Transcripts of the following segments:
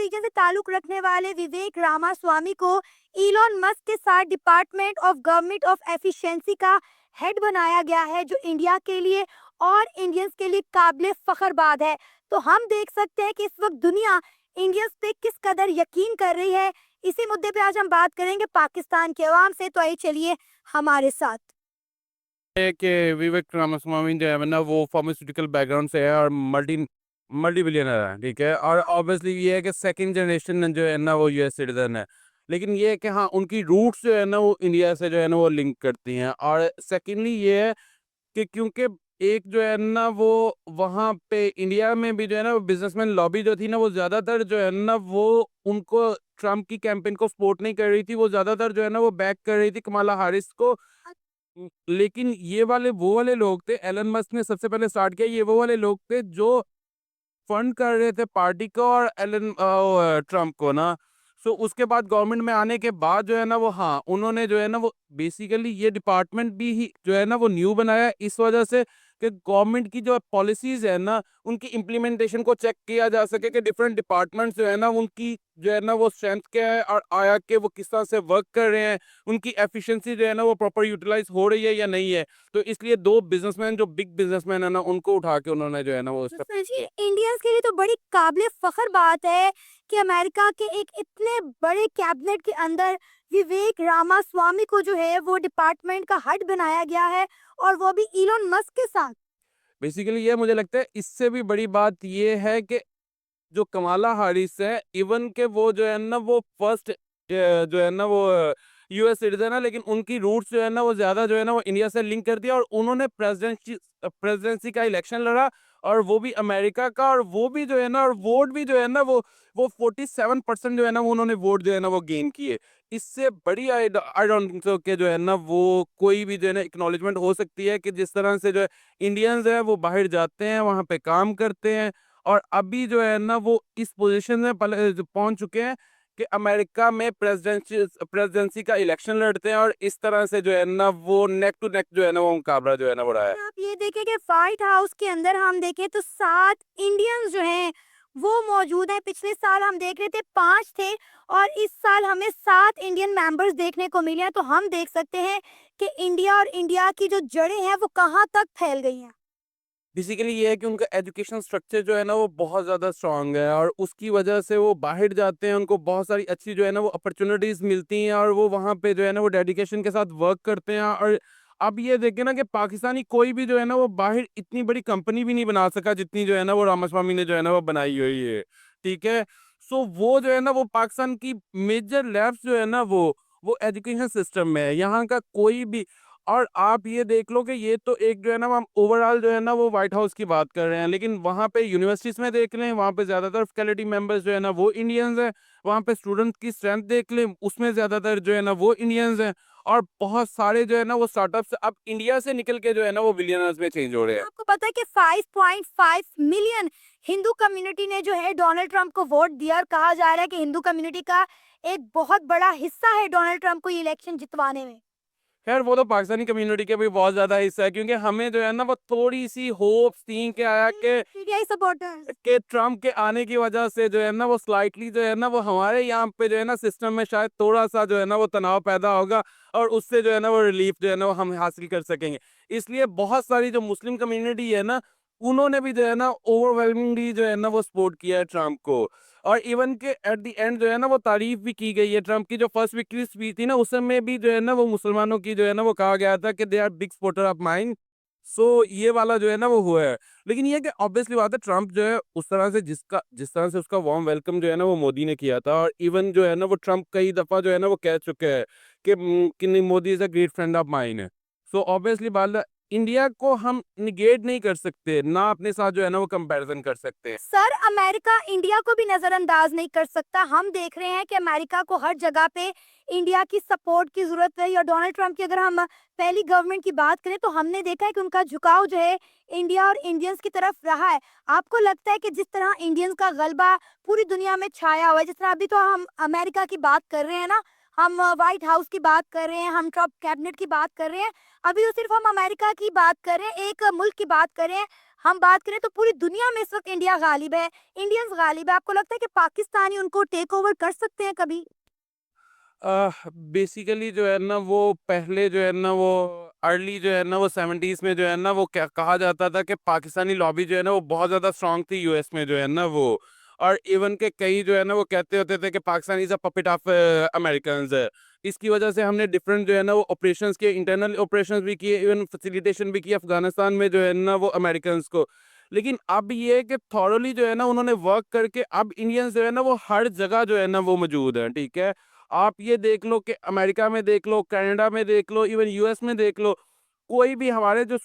Reason से ताल्लुक रखने वाले विवेक रामास्वामी को इलॉन मस्क के साथ department of government of efficiency का हेड बनाया गया है, जो इंडिया के लिए और इंडियंस के लिए काबिल फख्र बात है। तो हम देख सकते हैं कि इस वक्त दुनिया इंडियंस पे किस कदर यकीन कर रही है। इसी मुद्दे पे आज हम बात करेंगे पाकिस्तान के अवाम से। तो आइए चलिए हमारे साथ। है कि विवेक रामास्वामी जो है ना वो फार्मास्यूटिकल बैकग्राउंड से है और मल्टी मल्टी बिलियनर है, ठीक है। और ऑब्वियसली ये है कि सेकंड जनरेशन जो है ना वो यूएस सिटीजन है। लेकिन ये है कि हाँ, उनकी रूट्स जो है ना वो इंडिया से जो है ना वो लिंक करती हैं। और सेकेंडली ये है कि क्योंकि एक जो है ना वो वहाँ पे इंडिया में भी जो है ना वो बिजनेसमैन लॉबी जो थी ना वो ज़्यादातर जो है ना वो उनको ट्रम्प की कैंपेन को सपोर्ट नहीं कर रही थी। वो ज़्यादातर जो है ना वो बैक कर रही थी कमाला हारिस को। लेकिन ये वाले वो वाले लोग थे, एलन मस्क ने सबसे पहले स्टार्ट किया, ये वो वाले लोग थे जो फंड कर रहे थे पार्टी को और ट्रम्प को ना। सो उसके बाद गवर्नमेंट में आने के बाद जो है ना वो हाँ, उन्होंने जो है ना वो बेसिकली ये डिपार्टमेंट भी ही जो है ना वो न्यू बनाया है, इस वजह से कि गवर्नमेंट की जो पॉलिसीज है ना उनकी इम्प्लीमेंटेशन को चेक किया जा सके कि डिफरेंट डिपार्टमेंट्स जो है ना उनकी जो है ना वो स्ट्रेंथ क्या है और आया कि वो किस तरह से वर्क कर रहे हैं, उनकी एफिशिएंसी जो है ना वो प्रॉपर यूटिलाइज हो रही है या नहीं है। तो इसलिए दो बिजनेसमैन जो बिग बिजनेसमैन है ना उनको उठा के उन्होंने जो है ना वो जी, इंडियंस के लिए तो बड़ी काबिल फख्र बात है कि अमेरिका के एक इतने बड़े कैबिनेट के अंदर विवेक रामास्वामी को जो है वो डिपार्टमेंट का हेड बनाया गया है, और वो भी इलोन मस्क के साथ। बेसिकली ये मुझे लगता है इससे भी बड़ी बात ये है कि जो कमाला हारिस है, इवन के वो जो है ना वो फर्स्ट जो है ना वो यूएस सिटीजन है, लेकिन उनकी रूट्स जो है ना वो ज्यादा जो है ना वो इंडिया से लिंक कर दिया और उन्होंने प्रेसिडेंसी का इलेक्शन लड़ा और वो भी अमेरिका का। और वो भी जो है ना और वोट भी जो है ना वो 47% जो है ना वो उन्होंने वोट जो है ना वो गेन किए। इससे बड़ी आई डोंट थिंक सो कि जो है ना वो कोई भी जो है ना एक्नॉलेजमेंट हो सकती है कि जिस तरह से जो है इंडियंस है वो बाहर जाते हैं, वहाँ पे काम करते हैं और अभी जो है ना वो इस पोजीशन में पहुंच चुके हैं कि अमेरिका में प्रेसिडेंसी का इलेक्शन लड़ते हैं और इस तरह से जो है ना वो नेक टू नेक जो है ना वो मुकाबला जो है ना हो रहा है। आप ये देखें कि व्हाइट हाउस के अंदर हम देखें तो 7 इंडियंस जो हैं वो मौजूद हैं। पिछले साल हम देख रहे थे 5 थे, और इस साल हमें 7 इंडियन मेंबर्स देखने को मिले हैं। तो हम देख सकते हैं कि इंडिया और इंडिया की जो जड़ें हैं वो कहाँ तक फैल गई हैं। बेसिकली ये है कि उनका एजुकेशन स्ट्रक्चर जो है ना वो बहुत ज़्यादा स्ट्रांग है और उसकी वजह से वो बाहर जाते हैं, उनको बहुत सारी अच्छी जो है ना वो अपॉर्चुनिटीज़ मिलती हैं और वो वहाँ पे जो है ना वो डेडिकेशन के साथ वर्क करते हैं। और अब ये देखें ना कि पाकिस्तानी कोई भी जो है ना वो बाहर इतनी बड़ी कंपनी भी नहीं बना सका जितनी जो है ना वो रामास्वामी ने जो है ना वो बनाई हुई है, ठीक है। सो वो जो है ना वो पाकिस्तान की मेजर लैब्स जो है ना वो एजुकेशन सिस्टम में है, यहाँ का कोई भी। और आप ये देख लो कि ये तो एक जो है ना हम ओवरऑल जो है ना वो व्हाइट हाउस की बात कर रहे हैं, लेकिन वहाँ पे यूनिवर्सिटीज में देख लें, वहाँ पे ज़्यादातर फैकल्टी मेंबर्स जो है ना वो इंडियंस हैं। वहाँ पे स्टूडेंट की स्ट्रेंथ देख लें, उसमें ज़्यादातर जो है ना वो इंडियंस हैं। और बहुत सारे जो है ना वो स्टार्टअप्स अब इंडिया से निकल के जो है ना वो बिलियनर्स में चेंज हो रहे हैं। आपको पता है कि 5.5 मिलियन हिंदू कम्युनिटी ने जो है डोनाल्ड ट्रंप को वोट दिया, और कहा जा रहा है कि हिंदू कम्युनिटी का एक बहुत बड़ा हिस्सा है डोनाल्ड ट्रंप को ये इलेक्शन जितवाने में। खैर वो तो पाकिस्तानी कम्युनिटी के भी बहुत ज़्यादा हिस्सा है, क्योंकि हमें जो है ना वो थोड़ी सी होप्स थी कि आया पीटीआई सपोर्टर्स। कि ट्रम्प के आने की वजह से जो है ना वो स्लाइटली जो है ना वो हमारे यहाँ पे जो है ना सिस्टम में शायद थोड़ा सा जो है ना वो तनाव पैदा होगा और उससे जो है ना वो रिलीफ जो है ना वो हम हासिल कर सकेंगे। इसलिए बहुत सारी जो मुस्लिम कम्युनिटी है ना उन्होंने भी जो है ना ओवरवेलमिंगली जो है ना वो सपोर्ट किया है ट्रम्प को। और इवन के एट द एंड जो है ना वो तारीफ भी की गई है ट्रम्प की। जो फर्स्ट विक्ट्री स्पीच थी ना उसमें भी जो है ना वो मुसलमानों की जो है ना वो कहा गया था कि they are big supporter of mine. So ये वाला जो है ना वो हुआ है। लेकिन ये है कि ऑब्वियसली बात है, ट्रम्प जो है उस तरह से जिस तरह से उसका वार्म वेलकम जो है ना वो मोदी ने किया था। और इवन जो है ना वो ट्रम्प कई दफा जो है ना वो कह चुके हैं कि नहीं, Modi is a great friend of mine. So obviously बात है, इंडिया को हम निगेट नहीं कर सकते, ना अपने साथ जो है ना वो कंपैरिजन कर सकते। सर, अमेरिका इंडिया को भी नजरअंदाज नहीं कर सकता। हम देख रहे हैं कि अमेरिका को हर जगह पे इंडिया की सपोर्ट की जरूरत है। और डोनाल्ड ट्रंप की अगर हम पहली गवर्नमेंट की बात करें तो हमने देखा है कि उनका झुकाव जो है इंडिया और इंडियंस की तरफ रहा है। आपको लगता है कि जिस तरह इंडियंस का गलबा पूरी दुनिया में छाया हुआ है, जिस तरह अभी तो हम अमेरिका की बात कर रहे हैं ना, हम व्हाइट हाउस की बात कर रहे हैं, हम ट्रम्प कैबिनेट की बात कर रहे हैं, अभी तो सिर्फ हम अमेरिका की बात कर रहे हैं, एक मुल्क की बात कर रहे हैं। हम बात करें तो पूरी दुनिया में इस वक्त इंडिया गालिब है, इंडियंस गालिब है। आपको लगता है कि पाकिस्तानी उनको टेक ओवर कर सकते हैं कभी? बेसिकली जो है ना वो पहले जो है ना वो अर्ली जो है ना वो 70s में जो है ना वो क्या कहा जाता था कि पाकिस्तानी लॉबी जो है ना वो बहुत ज़्यादा स्ट्रांग थी यूएस में जो है ना वो, और इवन के कई जो है ना वो कहते होते थे कि Pakistan is a puppet of Americans है। इसकी वजह से हमने डिफरेंट जो है ना वो ऑपरेशंस किए, इंटरनल ऑपरेशंस भी किए, इवन फैसिलिटेशन भी किया अफगानिस्तान में जो है ना वो अमेरिकन्स को। लेकिन अब ये है कि थॉरली जो है ना उन्होंने वर्क करके अब इंडियंस जो है ना वो हर जगह जो है ना वो मौजूद है, ठीक है। आप ये देख लो कि अमेरिका में देख लो, कनाडा में देख लो, इवन यूएस में देख लो, कोई भी हमारे जो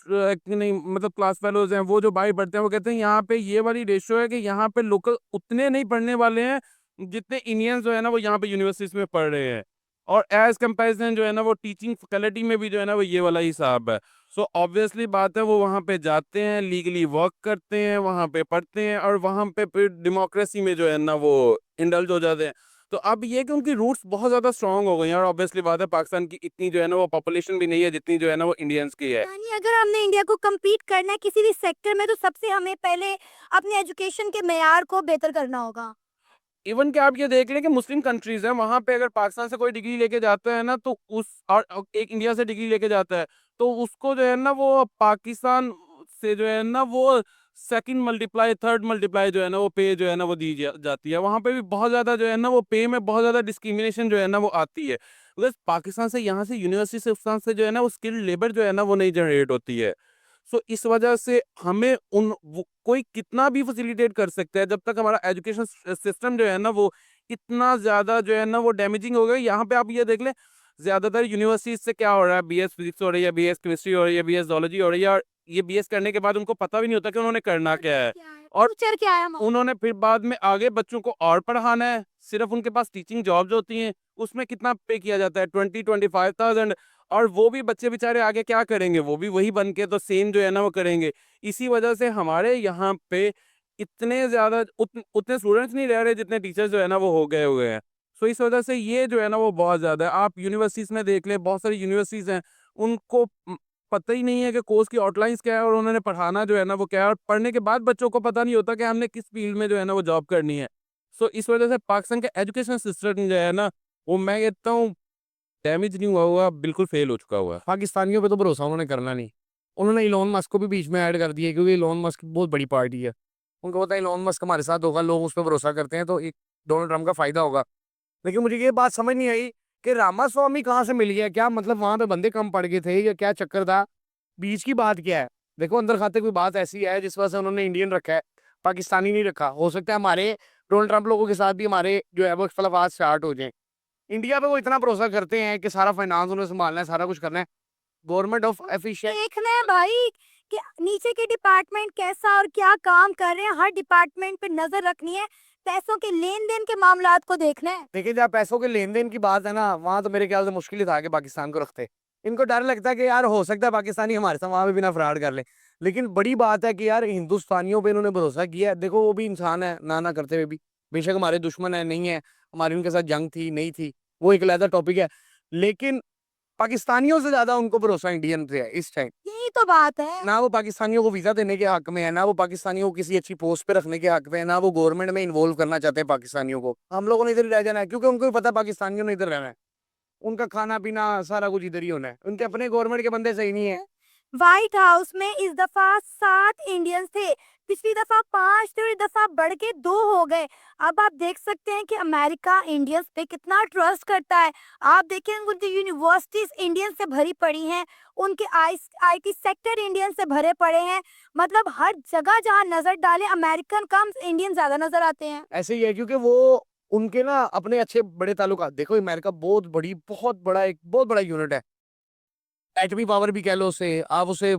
नहीं मतलब क्लास फेलोज़ हैं, वो जो भाई पढ़ते हैं, वो कहते हैं यहाँ पे ये वाली रेशियो है कि यहाँ पे लोकल उतने नहीं पढ़ने वाले हैं, जितने इंडियंस जो है ना वो यहाँ पे यूनिवर्सिटीज़ में पढ़ रहे हैं। और एज़ कंपैरिज़न जो है ना वो टीचिंग फैकल्टी में भी जो है ना वो ये वाला हिसाब है। सो ऑब्वियसली बात है वो वहाँ पे जाते हैं, लीगली वर्क करते हैं, वहाँ पे पढ़ते हैं और वहाँ पे फिर डेमोक्रेसी में जो है ना वो इंडल्ज हो जाते हैं। तो अब ये है कि उनकी रूट्स बहुत ज़्यादा स्ट्रॉन्ग हो गई हैं और ऑब्वियसली बात है पाकिस्तान की इतनी जो है ना वो पॉपुलेशन भी नहीं है जितनी जो है ना वो इंडियंस की है। यानी अगर हमने इंडिया को कम्पीट करना है किसी भी सेक्टर में तो सबसे हमें पहले अपने एजुकेशन के मेयार को बेहतर करना होगा। इवन कि आप ये देख लें कि मुस्लिम कंट्रीज़ हैं, वहाँ पे अगर पाकिस्तान से कोई डिग्री लेके जाता है ना तो उस और एक इंडिया से डिग्री लेके जाता है, तो उसको जो है ना वो पाकिस्तान से जो है ना वो सेकंड मल्टीप्लाई, थर्ड मल्टीप्लाई जो है ना वो पे जो है ना वो दी जाती है। वहाँ पे भी बहुत ज़्यादा जो है ना वो पे में बहुत ज़्यादा डिस्क्रिमिनेशन जो है ना वो आती है। बिकॉज़ पाकिस्तान से यहाँ से यूनिवर्सिटी से उस से जो है ना वो स्किल्ड लेबर जो है ना वो नहीं जनरेट होती है। सो इस वजह से हमें उन वो कोई कितना भी फैसिलिटेट कर सकता है, जब तक हमारा एजुकेशन सिस्टम जो है ना वो इतना ज़्यादा जो है ना वो डैमेजिंग हो गया। यहाँ पे आप ये देख लें, ज़्यादातर यूनिवर्सिटीज़ से क्या हो रहा है, बीएस फिजिक्स हो रही है, बीएस केमिस्ट्री हो रही है, बीएस ज़ूलॉजी हो रही है, और ये बीएस करने के बाद उनको पता भी नहीं होता कि उन्होंने करना क्या है। और फ्यूचर क्या है हमारा? उन्होंने फिर बाद में आगे बच्चों को और पढ़ाना है, सिर्फ़ उनके पास टीचिंग जॉब्स होती हैं, उसमें कितना पे किया जाता है 20-25,000, और वो भी बच्चे बेचारे आगे क्या करेंगे? वो भी वही बन के तो सेम जो है ना वो करेंगे। इसी वजह से हमारे यहाँ पे इतने ज़्यादा उतने स्टूडेंट्स नहीं रह रहे जितने टीचर्स जो है ना वो हो गए हुए हैं। सो इस वजह से ये जो है ना वो बहुत ज़्यादा है। आप यूनिवर्सिटीज़ में देख लें, बहुत सारी यूनिवर्सिटीज़ हैं, उनको पता ही नहीं है कि कोर्स की आउटलाइन्स क्या है और उन्होंने पढ़ाना जो है ना वो क्या है, और पढ़ने के बाद बच्चों को पता नहीं होता कि हमने किस फील्ड में जो है ना वो जॉब करनी है। सो इस वजह से पाकिस्तान का एजुकेशन सिस्टम जो है ना वो मैं कहता हूँ डैमेज नहीं हुआ, बिल्कुल फेल हो चुका हुआ है। पाकिस्तानियों पे तो भरोसा उन्होंने करना नहीं। उन्होंने इलॉन मस्क को भी बीच में ऐड कर दिया क्योंकि इलॉन मस्क बहुत बड़ी पार्टी है। उनको पता है इलॉन मस्क हमारे साथ होगा, लोग उस पे भरोसा करते हैं तो एक डोनाल्ड ट्रम्प का फ़ायदा होगा। लेकिन मुझे ये बात समझ नहीं आई कि रामास्वामी कहाँ से मिल गया? क्या मतलब वहाँ पे बंदे कम पड़ गए थे या क्या चक्कर था? बीच की बात क्या है? देखो अंदर खाते कोई बात ऐसी है जिस वजह से उन्होंने इंडियन रखा है, पाकिस्तानी नहीं रखा। हो सकता है हमारे डोनाल्ड ट्रम्प लोगों के साथ भी हमारे जो है वो इख्तलाफात स्टार्ट हो जाएँ। इंडिया पे वो इतना भरोसा करते हैं कि सारा फाइनेंस उन्हें सँभालना है, सारा कुछ करना है। गवर्नमेंट ऑफ एफिशिएंट देखना है भाई कि नीचे के डिपार्टमेंट कैसा और क्या काम कर रहे हैं, हर डिपार्टमेंट पे नजर रखनी है, पैसों के लेन देन के मामलात को देखना है। देखिए, जहाँ पैसों के लेन-देन की बात है ना, वहाँ तो मेरे ख्याल से मुश्किल ही था कि पाकिस्तान को रखते। इनको डर लगता है कि यार हो सकता है पाकिस्तानी हमारे साथ वहाँ पे भी ना फ्रॉड कर लें। लेकिन बड़ी बात है कि यार हिंदुस्तानियों पे इन्होंने भरोसा किया है। देखो वो भी इंसान है, ना-ना करते हुए भी। बेशक हमारे दुश्मन हैं, नहीं है, हमारी उनके साथ जंग थी, नहीं थी, वो एक अलग टॉपिक है। लेकिन पाकिस्तानियों से ज़्यादा उनको भरोसा इंडियन पे है इस टाइम। यही तो बात है। ना वो पाकिस्तानियों को वीज़ा देने के हक में है, ना वो पाकिस्तानियों को किसी अच्छी पोस्ट पे रखने के हक में है, ना वो गवर्नमेंट में इन्वॉल्व करना चाहते हैं पाकिस्तानियों को। हम लोगों ने इधर ही रह जाना है क्योंकि उनको भी पता है पाकिस्तानियों ने इधर रहना है। उनका खाना-पीना सारा कुछ इधर ही होना है। उनके अपने गवर्नमेंट के बंदे सही नहीं है। व्हाइट हाउस में इस दफा 7 इंडियंस थे, पिछली दफा 5 थे और इस दफा बढ़ के 2 हो गए। अब आप देख सकते हैं कि अमेरिका इंडियंस पे कितना ट्रस्ट करता है। आप देखें उनकी यूनिवर्सिटीज इंडियंस से भरी पड़ी हैं, उनके आईटी सेक्टर इंडियन से भरे पड़े हैं। मतलब हर जगह जहां नजर डालें अमेरिकन कम इंडियन ज्यादा नजर आते हैं। ऐसे ही है क्योंकि वो उनके ना अपने अच्छे बड़े ताल्लुकात देखो अमेरिका बहुत बड़ा एक बहुत बड़ा यूनिट है। एटमी पावर भी कह लो उसे, आप उसे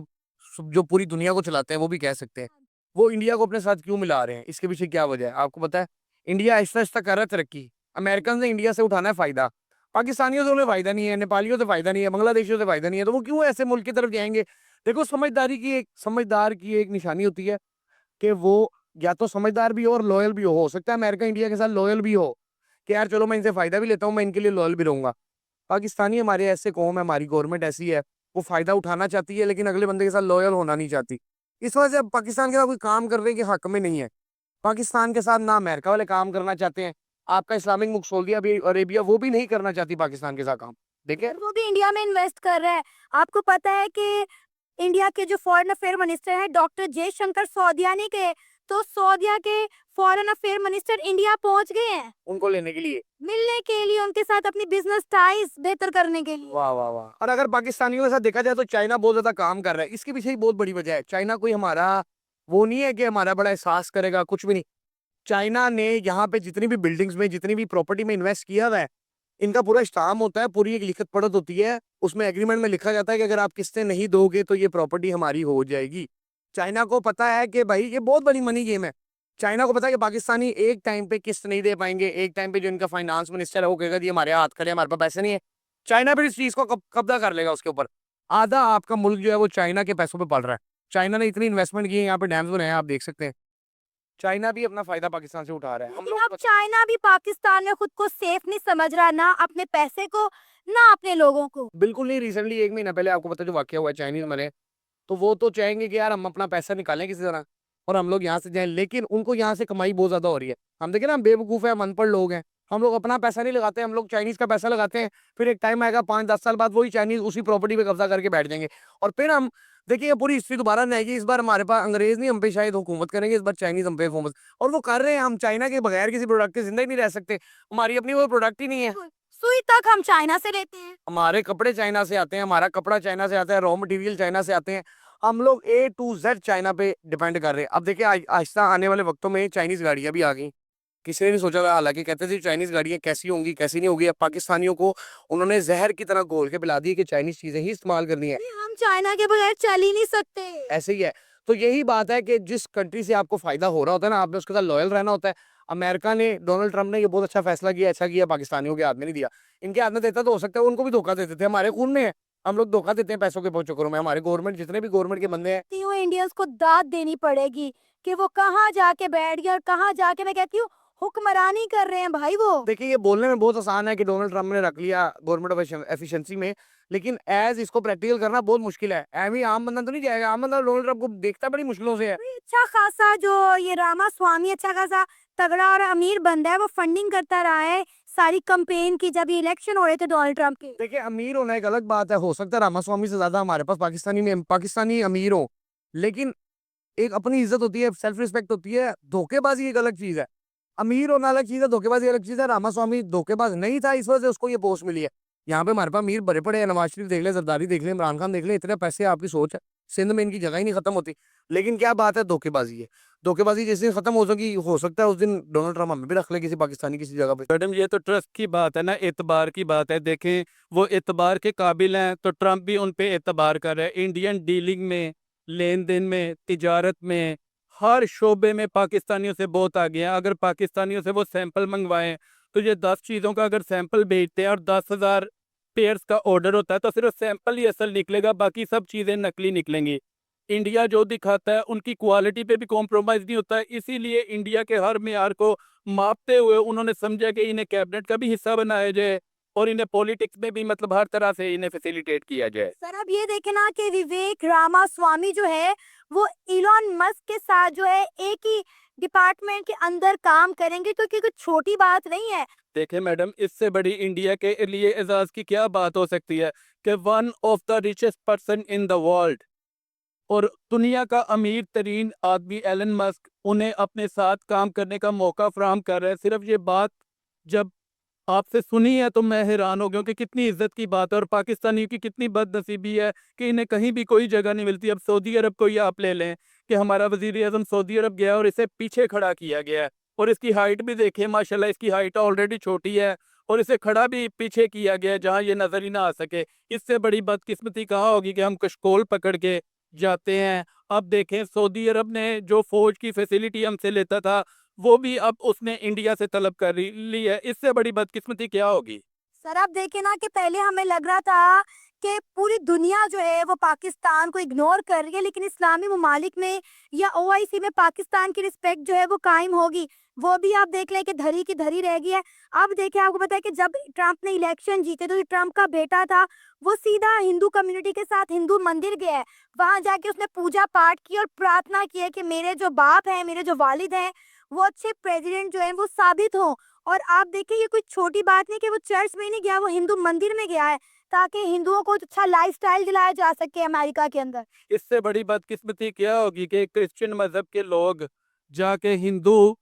जो पूरी दुनिया को चलाते हैं वो भी कह सकते हैं। वो इंडिया को अपने साथ क्यों मिला रहे हैं? इसके पीछे क्या वजह है? आपको पता है? इंडिया आहिस्ता-आहिस्ता कर रहा है तरक्की। अमेरिकन ने इंडिया से उठाना है फ़ायदा। पाकिस्तानियों से उन्हें फ़ायदा नहीं है, नेपालियों से फ़ायदा नहीं है, बांग्लादेशियों से फ़ायदा नहीं है, तो वो क्यों ऐसे मुल्क की तरफ जाएँगे? देखो समझदार की एक निशानी होती है कि वो या तो समझदार भी हो और लॉयल भी हो सकता है अमेरिका इंडिया के साथ लॉयल भी हो, कि यार चलो मैं इनसे फ़ायदा भी लेता हूँ, मैं इनके लिए लॉयल भी रहूँगा। पाकिस्तानी हमारे ऐसे कौम है, हमारी गवर्नमेंट ऐसी है, वो फ़ायदा उठाना चाहती है लेकिन अगले बंदे के साथ लॉयल होना नहीं चाहती। इस वजह से अब पाकिस्तान के साथ कोई काम करने के हक में नहीं है। पाकिस्तान के साथ ना अमेरिका वाले काम करना चाहते हैं, आपका इस्लामिक मुल्क सऊदी अरेबिया वो भी नहीं करना चाहती पाकिस्तान के साथ काम। देखें, और वो भी इंडिया में इन्वेस्ट कर रहा है। आपको पता है कि इंडिया के जो फॉरेन अफेयर मिनिस्टर हैं डॉक्टर जयशंकर सऊदीया नहीं गए, तो सऊदीया के फॉरेन अफेयर मिनिस्टर इंडिया पहुंच गए हैं उनको लेने के लिए। मिलने के लिए, उनके साथ अपनी बिजनेस टाइज बेहतर करने के लिए। वाह, वाह, वाह! और अगर पाकिस्तानियों के साथ देखा जाए तो चाइना बहुत ज़्यादा काम कर रहा है। इसके पीछे ही बहुत बड़ी वजह है। चाइना कोई हमारा वो नहीं है कि हमारा बड़ा एहसास करेगा, कुछ भी नहीं। चाइना ने यहाँ पे जितनी भी बिल्डिंग्स में, जितनी भी प्रॉपर्टी में इन्वेस्ट किया हुआ है, इनका पूरा स्टाम्प होता है, पूरी एक लिखत-पढ़त होती है। उसमें एग्रीमेंट में लिखा जाता है कि अगर आप किस्तें नहीं दोगे तो ये प्रॉपर्टी हमारी हो जाएगी। चाइना को पता है कि भाई ये बहुत बड़ी मनी गेम है। चाइना को पता है कि पाकिस्तानी एक टाइम पे किस्त नहीं दे पाएँगे, एक टाइम पे जो इनका फाइनेंस मिनिस्टर है वो कहेगा जी हमारे हाथ खड़े हैं, हमारे पास पैसे नहीं है। चाइना फिर इस चीज़ को कब्ज़ा कर लेगा उसके ऊपर। आधा आपका मुल्क जो है वो चाइना के पैसों पे पल रहा है। चाइना ने इतनी इन्वेस्टमेंट की है, यहाँ पे डैम्स बनाए हैं, आप देख सकते हैं। चाइना भी अपना फ़ायदा पाकिस्तान से उठा रहा है। हम लेकिन लोग अब चाइना भी पाकिस्तान में खुद को सेफ नहीं समझ रहा, ना अपने पैसे को, ना अपने लोगों को। बिल्कुल नहीं, रिसेंटली 1 महीना पहले आपको पता है जो वाक़या हुआ है, चाइनीज़ मरे, तो वो तो चाहेंगे कि यार हम अपना पैसा निकालें किसी तरह और हम लोग यहाँ से जाएँ, लेकिन उनको यहाँ से कमाई बहुत ज़्यादा हो रही है। हम देखिए ना, हम बेवकूफ़ हैं, हम अनपढ़ लोग हैं, हम लोग अपना पैसा नहीं लगाते, हम लोग चाइनीज़ का पैसा लगाते हैं, फिर एक टाइम आएगा 5-10 साल बाद वही चाइनीज़ उसी प्रॉपर्टी पे कब्ज़ा करके बैठ जाएँगे और फिर हम देखिए ये पूरी हिस्ट्री दोबारा नहीं आएगी। इस बार हमारे पास अंग्रेज़ नहीं हम पे शायद हुकूमत करेंगे, इस बार चाइनीज़ हम पे हुकूमत और वो कर रहे हैं। हम चाइना के बगैर किसी प्रोडक्ट के ज़िंदा ही नहीं रह सकते। हमारी अपनी कोई प्रोडक्ट ही नहीं है। सुई तक हम चाइना से लेते हैं। हमारे कपड़े चाइना से आते हैं, हमारा कपड़ा चाइना से आता है, रॉ मटेरियल चाइना से आते हैं। हम लोग ए टू ज़ेड चाइना पे डिपेंड कर रहे हैं। अब देखिए आहिस्ता आने वाले वक़्तों में चाइनीज़ गाड़ियाँ भी आ गई। किसी ने नहीं सोचा था, हालाँकि कहते थे चाइनीज़ गाड़ियाँ कैसी होंगी, कैसी नहीं होंगी। अब पाकिस्तानियों को उन्होंने ज़हर की तरह घोल के पिला दी है कि चाइनीज़ चीज़ें ही इस्तेमाल करनी है। नहीं, हम चाइना के बगैर चल ही नहीं सकते। ऐसे ही है। तो यही बात है कि जिस कंट्री से आपको फ़ायदा हो रहा होता है ना, आपने उसके साथ लॉयल रहना होता है। अमेरिका ने, डोनाल्ड ट्रम्प ने ये बहुत अच्छा फ़ैसला किया, अच्छा किया, पाकिस्तानियों के हाथ में नहीं दिया। इनके हाथ में देता तो हो सकता है उनको भी धोखा देते थे, हमारे खून में है। हम लोग धोखा देते हैं पैसों के चक्करों में। हमारे गवर्नमेंट जितने भी गवर्नमेंट के बंदे हैं, कहती हूँ इंडियंस को दाद देनी पड़ेगी कि वो कहाँ जाके बैठ गए और कहाँ जाके, मैं कहती हूँ, हुक्मरानी कर रहे हैं भाई वो। देखिए ये बोलने में बहुत आसान है कि डोनाल्ड ट्रम्प ने रख लिया गवर्नमेंट ऑफ एफिशिएंसी में, लेकिन ऐज़ इसको प्रैक्टिकल करना बहुत मुश्किल है। ऐवें ही आम बंदा तो नहीं जाएगा। आम बंदा डोनाल्ड ट्रम्प को देखता बड़ी मुश्किलों से है। कोई अच्छा खासा जो ये रामा स्वामी अच्छा खासा तगड़ा और अमीर बंदा है, वो फंडिंग करता रहा है सारी कैंपेन की, जब ये इलेक्शन हो रहे थे डोनाल्ड ट्रम्प के। देखिए अमीर होना एक अलग बात है, हो सकता है रामास्वामी से ज़्यादा हमारे पास पाकिस्तानी अमीर हो, लेकिन एक अपनी इज़्ज़त होती है, सेल्फ रिस्पेक्ट होती है, धोखेबाज़ी एक अलग चीज़ है। अमीर होना अलग चीज़ है, धोखेबाज़ी अलग चीज़ है। रामास्वामी धोखेबाज नहीं था, इस वजह से उसको ये पोस्ट मिली है। यहाँ पे हमारे पास अमीर भरे पड़े हैं, नवाज़ शरीफ देख लें, ज़रदारी देख लें, इमरान खान देख लें, इतने पैसे आपकी सोच है। सिंध में इनकी जगह ही नहीं खत्म होती। लेकिन क्या बात है, धोखेबाज़ी है। धोखेबाज़ी जिस दिन खत्म हो सकता है उस दिन डोनाल्ड ट्रम्प हमें भी रख ले किसी पाकिस्तानी किसी जगह पे। मैडम ये तो ट्रस्ट की बात है ना, एतबार की बात है। देखें वो एतबार के काबिल हैं तो ट्रम्प भी उन पे एतबार कर रहा है। इंडियन डीलिंग में, लेन देन में, तिजारत में, हर शोबे में पाकिस्तानियों से बहुत आगे हैं। अगर पाकिस्तानियों से वो सैंपल मंगवाएं तो ये 10 चीज़ों का अगर सैंपल भेजते हैं और 10,000 पेयर्स का ऑर्डर होता है तो सिर्फ सैंपल ही असल निकलेगा, बाकी सब चीज़ें नकली निकलेंगी। इंडिया जो दिखाता है उनकी क्वालिटी पे भी कॉम्प्रोमाइज़ नहीं होता है, इसीलिए इंडिया के हर मेयार को मापते हुए उन्होंने समझा कि इन्हें कैबिनेट का भी हिस्सा बनाया जाए और इन्हें पॉलिटिक्स में भी मतलब हर तरह से इन्हें फैसिलिटेट किया जाए। सर अब ये देखे ना कि विवेक रामास्वामी जो है वो इलॉन मस्क के साथ जो है एक ही डिपार्टमेंट के अंदर काम करेंगे, तो क्योंकि छोटी बात नहीं है। देखें मैडम, इससे बड़ी इंडिया के लिए एजाज़ की क्या बात हो सकती है कि one of the richest person in the world और दुनिया का अमीर तरीन आदमी एलन मस्क उन्हें अपने साथ काम करने का मौका फराहम कर रहा है। सिर्फ ये बात जब आपसे सुनी है तो मैं हैरान हो गया कि कितनी इज्जत की बात है और पाकिस्तानियों की कितनी बदनसीबी है कि इन्हें कहीं भी कोई जगह नहीं मिलती। अब सऊदी अरब को ही आप ले लें कि हमारा वजीर आजम सऊदी अरब गया और इसे पीछे खड़ा किया गया है और इसकी हाइट भी देखिए, माशाल्लाह इसकी हाइट ऑलरेडी छोटी है और इसे खड़ा भी पीछे किया गया है जहाँ ये नजर ही ना आ सके। इससे बड़ी बदकिस्मती कहाँ होगी कि हम कशकोल पकड़ के जाते हैं। अब देखें सऊदी अरब ने जो फौज की फैसिलिटी हमसे लेता था वो भी अब उसने इंडिया से तलब कर ली है। इससे बड़ी बदकिस्मती क्या होगी? सर आप देखें ना कि पहले हमें लग रहा था कि पूरी दुनिया जो है वो पाकिस्तान को इग्नोर कर रही है, लेकिन इस्लामी ममालिक में या ओआईसी में पाकिस्तान की रिस्पेक्ट जो है वो कायम होगी। वो भी आप देख लें कि धरी की धरी रह गई है। अब देखिए आपको पता है कि जब ट्रंप ने इलेक्शन जीते तो जो ट्रंप का बेटा था वो सीधा हिंदू कम्युनिटी के साथ हिंदू मंदिर गया है। वहाँ जाके उसने पूजा पाठ की और प्रार्थना की है कि मेरे जो बाप हैं, मेरे जो वालिद हैं, वो अच्छे प्रेसिडेंट जो हैं वो साबित हों। और आप देखिए ये कोई छोटी बात नहीं कि वो चर्च में नहीं गया, वो हिंदू मंदिर में गया है ताकि हिंदुओं को अच्छा लाइफस्टाइल दिलाया जा सके अमेरिका के अंदर। इससे बड़ी बदकिस्मती क्या होगी कि क्रिश्चियन मजहब के लोग जाके हिंदू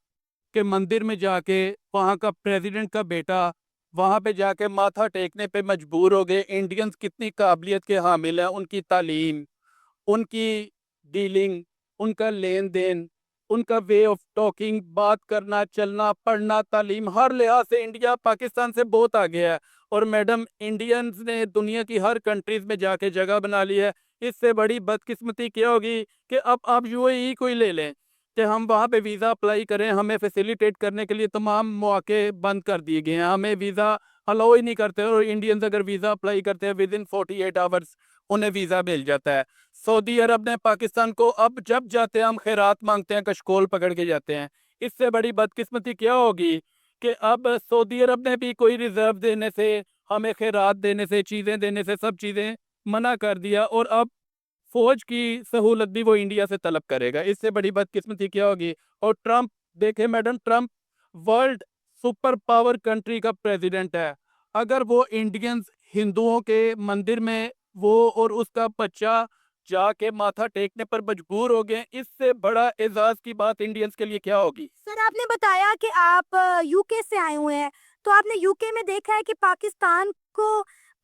के मंदिर में जाके वहाँ का प्रेसिडेंट का बेटा वहाँ पे जाके माथा टेकने पे मजबूर हो गए। इंडियंस कितनी काबिलियत के हामिल हैं, उनकी तालीम, उनकी डीलिंग, उनका लेन देन, उनका वे ऑफ टॉकिंग, बात करना, चलना, पढ़ना, तालीम, हर लिहाज से इंडिया पाकिस्तान से बहुत आगे है। और मैडम इंडियंस ने दुनिया की हर कंट्रीज में जाके जगह बना ली है। इससे बड़ी बदकिस्मती क्या होगी कि अब आप यूएई को ही ले लें कि हम वहाँ पे वीज़ा अप्लाई करें, हमें फैसिलिटेट करने के लिए तमाम मौके बंद कर दिए गए हैं, हमें वीज़ा अलाउ ही नहीं करते। और इंडियंस अगर वीज़ा अप्लाई करते हैं विद इन 48 आवर्स उन्हें वीज़ा मिल जाता है। सऊदी अरब ने पाकिस्तान को अब जब जाते हैं हम खैरात मांगते हैं, कशकोल पकड़ के जाते हैं। इससे बड़ी बदकिस्मती क्या होगी कि अब सऊदी अरब ने भी कोई रिजर्व देने से, हमें खैरात देने से, चीज़ें देने से, सब चीज़ें मना कर दिया। और अब फौज की सहूलत भी वो इंडिया से तलब करेगा। इससे बड़ी बदकिस्मती क्या होगी। और ट्रंप, देखे madam, Trump world super power country का प्रेसिडेंट है। अगर वो इंडियंस हिंदुओं के मंदिर में वो और उसका बच्चा जाके माथा टेकने पर मजबूर हो गए, इससे बड़ा एजाज की बात इंडियंस के लिए क्या होगी। सर आपने बताया कि आप यूके से आए हुए हैं, तो आपने यूके में देखा है कि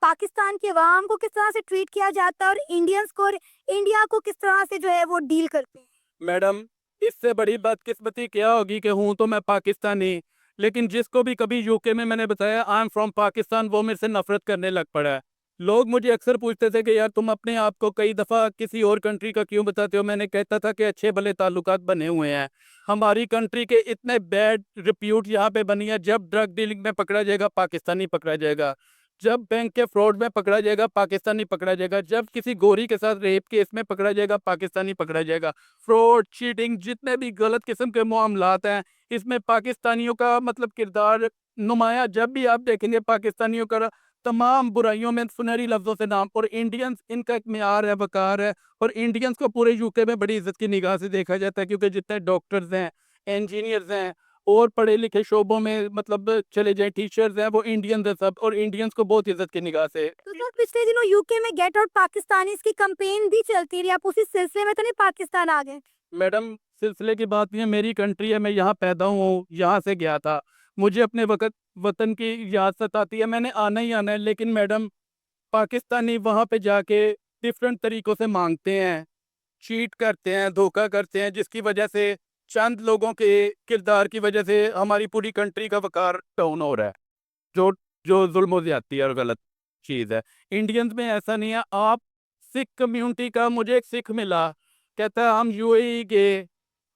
पाकिस्तान के अवाम को किस तरह से ट्रीट किया जाता है और इंडियंस को और इंडिया को किस तरह से जो है वो डील करते हैं। मैडम इससे बड़ी बदकिस्मती क्या होगी कि हूँ तो मैं पाकिस्तानी, लेकिन जिसको भी कभी यूके में मैंने बताया आई एम फ्रॉम पाकिस्तान, वो मेरे से नफरत करने लग पड़ा है। लोग मुझे अक्सर पूछते थे कि यार तुम अपने आप को कई दफ़ा किसी और कंट्री का क्यों बताते हो। मैंने कहता था कि अच्छे भले ताल्लुकात बने हुए हैं। हमारी कंट्री के इतने बैड रिप्यूट यहाँ पे बनी है। जब ड्रग डीलिंग में पकड़ा जाएगा पाकिस्तानी पकड़ा जाएगा, जब बैंक के फ्रॉड में पकड़ा जाएगा पाकिस्तानी पकड़ा जाएगा, जब किसी गोरी के साथ रेप केस में पकड़ा जाएगा पाकिस्तानी पकड़ा जाएगा। फ्रॉड, चीटिंग, जितने भी गलत किस्म के मामलात हैं, इसमें पाकिस्तानियों का मतलब किरदार नुमाया। जब भी आप देखेंगे पाकिस्तानियों का तमाम बुराइयों में सुनहरी लफ्जों से नाम। और इंडियंस, इनका एक म्यार है, वकार है। और इंडियंस को पूरे यूके में बड़ी इज्जत की निगाह से देखा जाता है, क्योंकि जितने डॉक्टर्स हैं, इंजीनियर्स हैं और पढ़े लिखे शोबों में मतलब चले जाए, टीचर्स हैं, वो इंडियंस हैं सब। और इंडियंस को बहुत इज्जत की निगाह से। तो सर पिछले दिनों यूके में गेट आउट पाकिस्तानी की कैंपेन भी चलती रही, आप उसी सिलसिले में तो नहीं पाकिस्तान आ गए। मैडम सिलसिले की बात नहीं है, मेरी कंट्री है, मैं यहाँ पैदा हूँ, यहाँ से गया था। मुझे अपने वक्त वतन की याद सताती है, मैंने आना ही आना है। लेकिन मैडम पाकिस्तानी वहाँ पे जाके डिफरेंट तरीकों से मांगते हैं, चीट करते हैं, धोखा करते हैं, जिसकी वजह से चंद लोगों के किरदार की वजह से हमारी पूरी कंट्री का वकार डाउन हो रहा है, जो जो जुल्म और ज्यादती है और गलत चीज़ है। इंडियंस में ऐसा नहीं है। आप सिख कम्युनिटी का, मुझे एक सिख मिला, कहता है हम यूएई गए,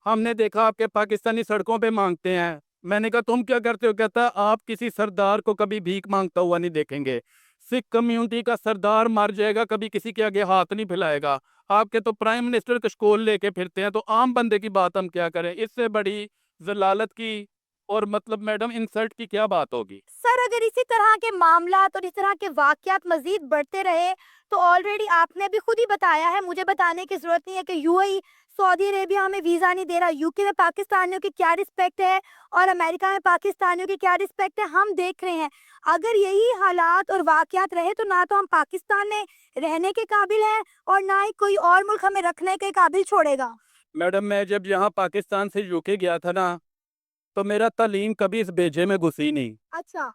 हमने देखा आपके पाकिस्तानी सड़कों पे मांगते हैं। मैंने कहा तुम क्या करते हो। कहता है आप किसी सरदार को कभी भीख मांगता हुआ नहीं देखेंगे। सिख कम्युनिटी का सरदार मर जाएगा, कभी किसी के आगे हाथ नहीं फैलाएगा। आपके तो प्राइम मिनिस्टर कशकोल लेके फिरते हैं, तो आम बंदे की बात हम क्या करें। इससे बड़ी जलालत की और मतलब मैडम इंसल्ट की क्या बात होगी। सर अगर इसी तरह के मामलात और इस तरह के वाकयात मजीद बढ़ते रहे तो ऑलरेडी आपने भी खुद ही बताया है, मुझे बताने की जरूरत नहीं है कि यूएई, सऊदी अरेबिया हमें वीजा नहीं दे रहा, यूके में पाकिस्तानियों की क्या रिस्पेक्ट है और अमेरिका में पाकिस्तानियों की क्या रिस्पेक्ट है, हम देख रहे हैं। अगर यही हालात और वाकयात रहे तो ना तो हम पाकिस्तान में रहने के काबिल हैं और ना ही कोई और मुल्क हमें रखने के काबिल छोड़ेगा। मैडम मैं जब यहाँ पाकिस्तान से यूके गया था ना, तो मेरा तालीम कभी इस भेजे में घुसी नहीं। अच्छा।